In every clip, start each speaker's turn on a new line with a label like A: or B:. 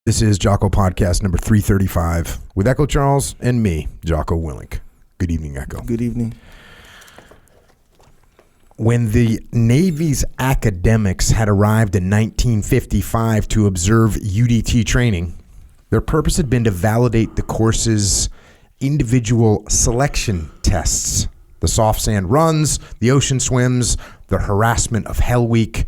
A: This is Jocko Podcast number 335 with Echo Charles and me, Jocko Willink. Good evening, Echo.
B: Good evening.
A: When the Navy's academics had arrived in 1955 to observe UDT training, their purpose had been to validate the course's individual selection tests, the soft sand runs, the ocean swims, the harassment of Hell Week,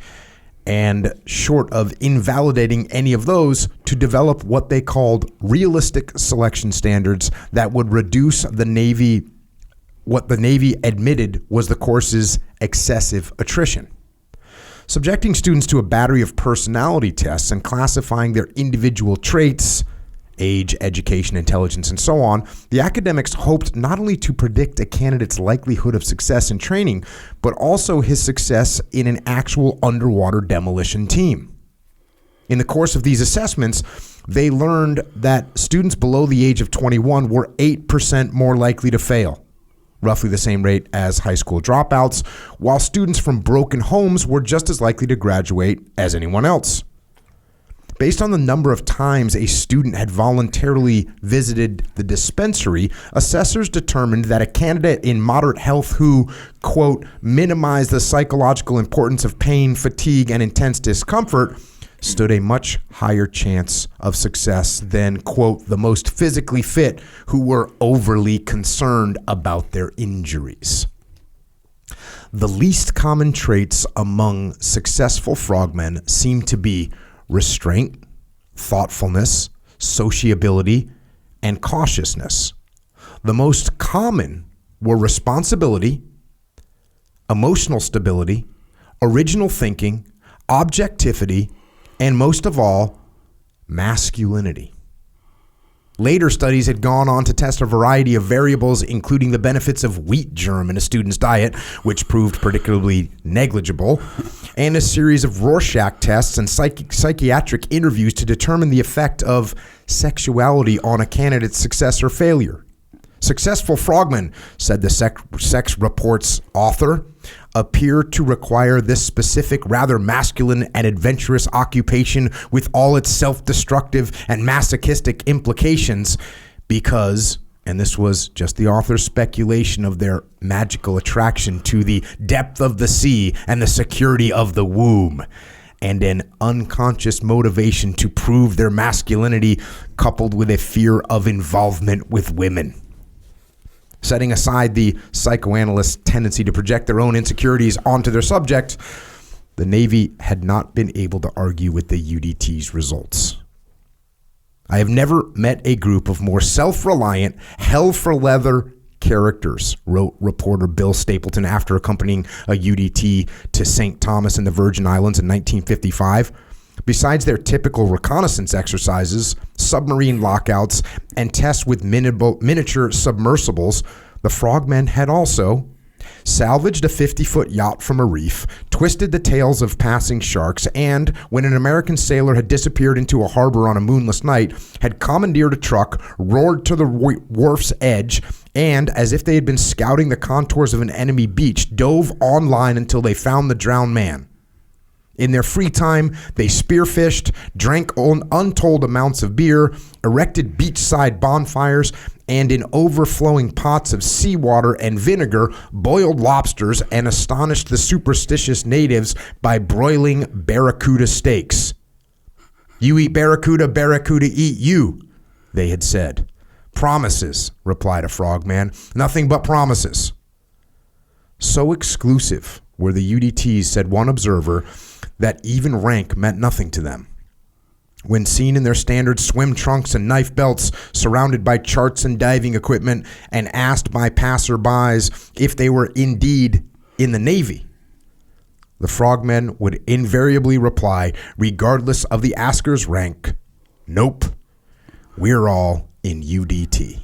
A: and short of invalidating any of those, to develop what they called realistic selection standards that would reduce the Navy, what the Navy admitted was the course's excessive attrition. Subjecting students to a battery of personality tests and classifying their individual traits, age, education, intelligence, and so on, the academics hoped not only to predict a candidate's likelihood of success in training, but also his success in an actual underwater demolition team. In the course of these assessments, they learned that students below the age of 21 were 8% more likely to fail, roughly the same rate as high school dropouts, while students from broken homes were just as likely to graduate as anyone else. Based on the number of times a student had voluntarily visited the dispensary, assessors determined that a candidate in moderate health who, quote, minimized the psychological importance of pain, fatigue, and intense discomfort stood a much higher chance of success than, quote, the most physically fit who were overly concerned about their injuries. The least common traits among successful frogmen seem to be restraint, thoughtfulness, sociability, and cautiousness. The most common were responsibility, emotional stability, original thinking, objectivity, and most of all, masculinity. Later studies had gone on to test a variety of variables, including the benefits of wheat germ in a student's diet, which proved particularly negligible, and a series of Rorschach tests and psychiatric interviews to determine the effect of sexuality on a candidate's success or failure. Successful frogmen, said the sex report's author, appear to require this specific, rather masculine and adventurous occupation with all its self-destructive and masochistic implications because, and this was just the author's speculation of their magical attraction to the depth of the sea and the security of the womb, and an unconscious motivation to prove their masculinity coupled with a fear of involvement with women. Setting aside the psychoanalyst's tendency to project their own insecurities onto their subject, the Navy had not been able to argue with the UDT's results. I have never met a group of more self-reliant, hell-for-leather characters, wrote reporter Bill Stapleton after accompanying a UDT to St. Thomas in the Virgin Islands in 1955. Besides their typical reconnaissance exercises, submarine lockouts, and tests with miniature submersibles, the frogmen had also salvaged a 50-foot yacht from a reef, twisted the tails of passing sharks, and, when an American sailor had disappeared into a harbor on a moonless night, had commandeered a truck, roared to the wharf's edge, and, as if they had been scouting the contours of an enemy beach, dove on line until they found the drowned man. In their free time, they spearfished, drank untold amounts of beer, erected beachside bonfires, and in overflowing pots of seawater and vinegar, boiled lobsters and astonished the superstitious natives by broiling barracuda steaks. "You eat barracuda, barracuda eat you," they had said. "Promises," replied a frogman, "nothing but promises." So exclusive were the UDTs, said one observer, that even rank meant nothing to them. When seen in their standard swim trunks and knife belts, surrounded by charts and diving equipment, and asked by passerbys if they were indeed in the Navy, the frogmen would invariably reply, regardless of the asker's rank, "Nope, we're all in UDT."